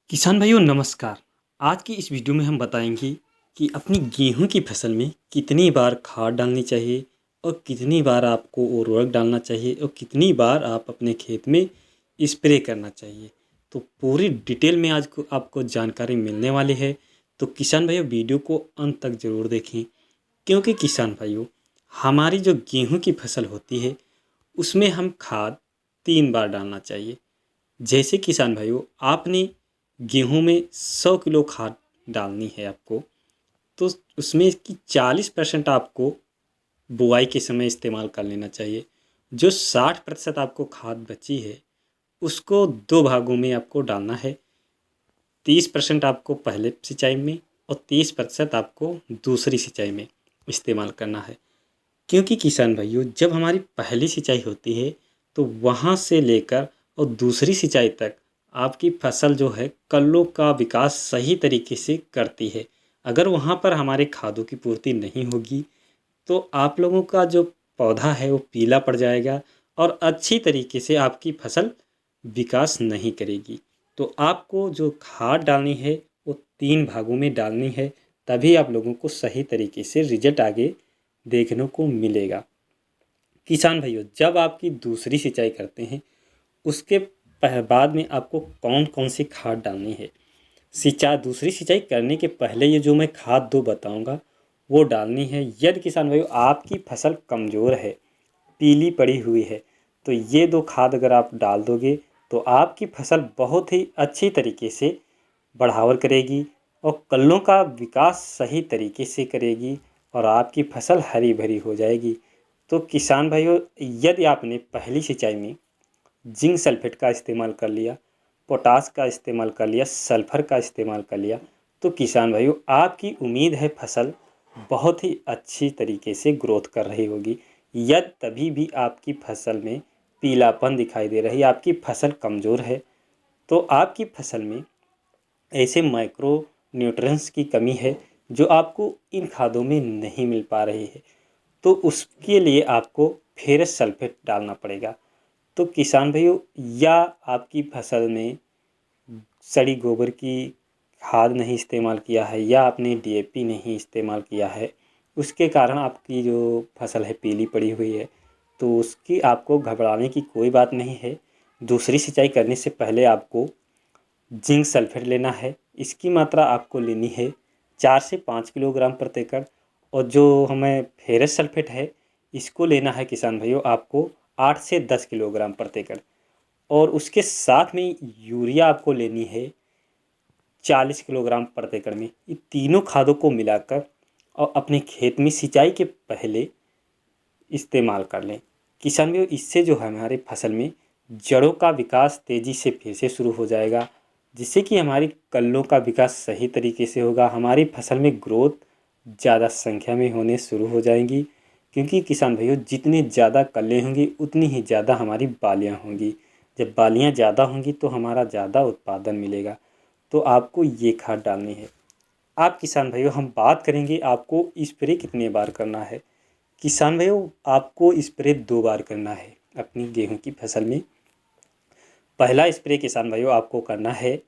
किसान भाइयों नमस्कार। आज की इस वीडियो में हम बताएंगे कि अपनी गेहूं की फसल में कितनी बार खाद डालनी चाहिए और कितनी बार आपको उर्वरक डालना चाहिए और कितनी बार आप अपने खेत में स्प्रे करना चाहिए। तो पूरी डिटेल में आज को आपको जानकारी मिलने वाली है। तो किसान भाइयों वीडियो को अंत तक ज़रूर देखें, क्योंकि किसान भाइयों हमारी जो गेहूँ की फसल होती है उसमें हम खाद 3 बार डालना चाहिए। जैसे किसान भाइयों आपने गेहूं में 100 किलो खाद डालनी है आपको, तो उसमें की 40% आपको बुआई के समय इस्तेमाल कर लेना चाहिए। जो 60% आपको खाद बची है उसको 2 भागों में आपको डालना है। 30% आपको पहले सिंचाई में और 30% आपको दूसरी सिंचाई में इस्तेमाल करना है। क्योंकि किसान भाइयों जब हमारी पहली सिंचाई होती है तो वहाँ से लेकर और दूसरी सिंचाई तक आपकी फसल जो है कल्लों का विकास सही तरीके से करती है। अगर वहाँ पर हमारे खादों की पूर्ति नहीं होगी तो आप लोगों का जो पौधा है वो पीला पड़ जाएगा और अच्छी तरीके से आपकी फसल विकास नहीं करेगी। तो आपको जो खाद डालनी है वो 3 भागों में डालनी है, तभी आप लोगों को सही तरीके से रिजल्ट आगे देखने को मिलेगा। किसान भाइयों जब आपकी दूसरी सिंचाई करते हैं उसके बाद में आपको कौन कौन सी खाद डालनी है। दूसरी सिंचाई करने के पहले ये जो मैं खाद दो बताऊंगा वो डालनी है। यदि किसान भाइयों आपकी फसल कमज़ोर है, पीली पड़ी हुई है, तो ये 2 खाद अगर आप डाल दोगे तो आपकी फसल बहुत ही अच्छी तरीके से बढ़ावर करेगी और कल्लों का विकास सही तरीके से करेगी और आपकी फसल हरी भरी हो जाएगी। तो किसान भाइयों यदि आपने पहली सिंचाई में जिंक सल्फेट का इस्तेमाल कर लिया, पोटास का इस्तेमाल कर लिया, सल्फर का इस्तेमाल कर लिया, तो किसान भाइयों आपकी उम्मीद है फसल बहुत ही अच्छी तरीके से ग्रोथ कर रही होगी। यदि तभी भी आपकी फसल में पीलापन दिखाई दे रही है, आपकी फसल कमज़ोर है, तो आपकी फसल में ऐसे माइक्रो न्यूट्रिएंट्स की कमी है जो आपको इन खादों में नहीं मिल पा रही है। तो उसके लिए आपको फेरस सल्फेट डालना पड़ेगा। तो किसान भाइयों या आपकी फसल में सड़ी गोबर की खाद नहीं इस्तेमाल किया है या आपने डीएपी नहीं इस्तेमाल किया है, उसके कारण आपकी जो फसल है पीली पड़ी हुई है, तो उसकी आपको घबराने की कोई बात नहीं है। दूसरी सिंचाई करने से पहले आपको जिंक सल्फेट लेना है। इसकी मात्रा आपको लेनी है 4 से 5 किलोग्राम प्रति एकड़। और जो हमें फेरस सल्फेट है इसको लेना है किसान भाइयों आपको 8 से 10 किलोग्राम प्रति एकड़। और उसके साथ में यूरिया आपको लेनी है 40 किलोग्राम प्रति एकड़ में। ये तीनों खादों को मिलाकर और अपने खेत में सिंचाई के पहले इस्तेमाल कर लें। किसान भाइयों इससे जो है हमारे फसल में जड़ों का विकास तेज़ी से फिर से शुरू हो जाएगा, जिससे कि हमारी कल्लों का विकास सही तरीके से होगा। हमारी फसल में ग्रोथ ज़्यादा संख्या में होने शुरू हो जाएंगी, क्योंकि किसान भाइयों जितनी ज़्यादा कल्लें होंगी उतनी ही ज़्यादा हमारी बालियाँ होंगी। जब बालियाँ ज़्यादा होंगी तो हमारा ज़्यादा उत्पादन मिलेगा। तो आपको ये खाद डालनी है। आप किसान भाइयों हम बात करेंगे आपको स्प्रे कितने बार करना है। किसान भाइयों आपको स्प्रे 2 बार करना है अपनी गेहूं की फसल में। पहला स्प्रे किसान भाइयों आपको करना है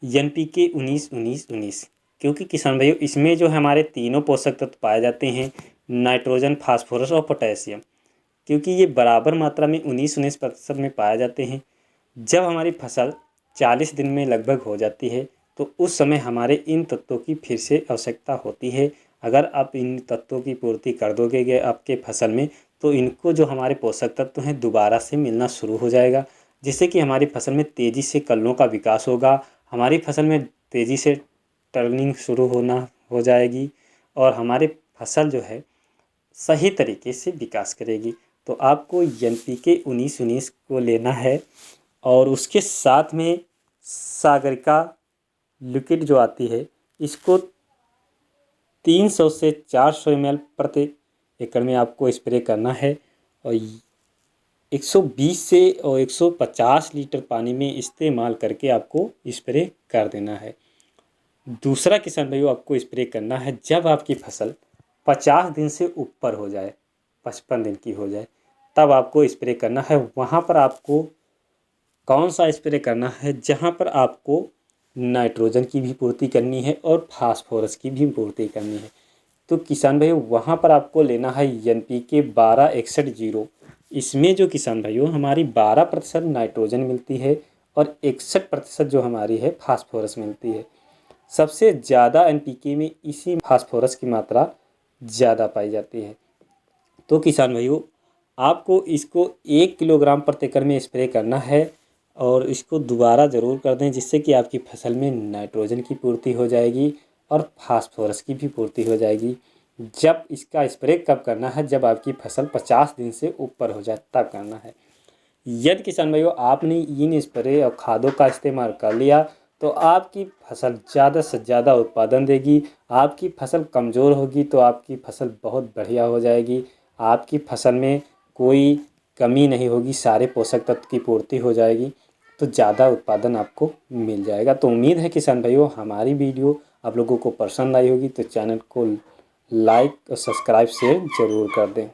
NPK 19-19-19, क्योंकि किसान भाइयों इसमें जो हमारे तीनों पोषक तत्व पाए जाते हैं, नाइट्रोजन, फास्फोरस और पोटेशियम, क्योंकि ये बराबर मात्रा में 19-19% में पाए जाते हैं। जब हमारी फसल 40 दिन में लगभग हो जाती है तो उस समय हमारे इन तत्वों की फिर से आवश्यकता होती है। अगर आप इन तत्वों की पूर्ति कर दोगे आपके फसल में, तो इनको जो हमारे पोषक तत्व हैं दोबारा से मिलना शुरू हो जाएगा, जिससे कि हमारी फसल में तेज़ी से कल्लों का विकास होगा। हमारी फसल में तेज़ी से टर्निंग शुरू होना हो जाएगी और हमारे फसल जो है सही तरीके से विकास करेगी। तो आपको NPK 19-19 को लेना है और उसके साथ में सागरिका लिक्विड जो आती है इसको 300 से 400 ml प्रति एकड़ में आपको स्प्रे करना है और 120 से और 150 लीटर पानी में इस्तेमाल करके आपको स्प्रे कर देना है। दूसरा किसान भाइयों आपको स्प्रे करना है जब आपकी फसल 50 दिन से ऊपर हो जाए, 55 दिन की हो जाए, तब आपको स्प्रे करना है। वहाँ पर आपको कौन सा स्प्रे करना है, जहाँ पर आपको नाइट्रोजन की भी पूर्ति करनी है और फास्फोरस की भी पूर्ति करनी है। तो किसान भाइयों वहाँ पर आपको लेना है NPK 1261 इसमें जो किसान भाइयों हमारी 12% नाइट्रोजन मिलती है और 61% जो हमारी है फास्फोरस मिलती है। सबसे ज़्यादा NPK में इसी फास्फोरस की मात्रा ज़्यादा पाई जाती है। तो किसान भाइयों आपको इसको 1 किलोग्राम प्रति एकड़ में स्प्रे करना है और इसको दोबारा ज़रूर कर दें, जिससे कि आपकी फसल में नाइट्रोजन की पूर्ति हो जाएगी और फास्फोरस की भी पूर्ति हो जाएगी। जब इसका स्प्रे कब करना है, जब आपकी फसल 50 दिन से ऊपर हो जाए तब करना है। यदि किसान भाइयों आपने इन स्प्रे और खादों का इस्तेमाल कर लिया तो आपकी फसल ज़्यादा से ज़्यादा उत्पादन देगी। आपकी फसल कमज़ोर होगी तो आपकी फसल बहुत बढ़िया हो जाएगी। आपकी फसल में कोई कमी नहीं होगी, सारे पोषक तत्व की पूर्ति हो जाएगी, तो ज़्यादा उत्पादन आपको मिल जाएगा। तो उम्मीद है किसान भाइयों हमारी वीडियो आप लोगों को पसंद आई होगी, तो चैनल को लाइक और सब्सक्राइब शेयर ज़रूर कर दें।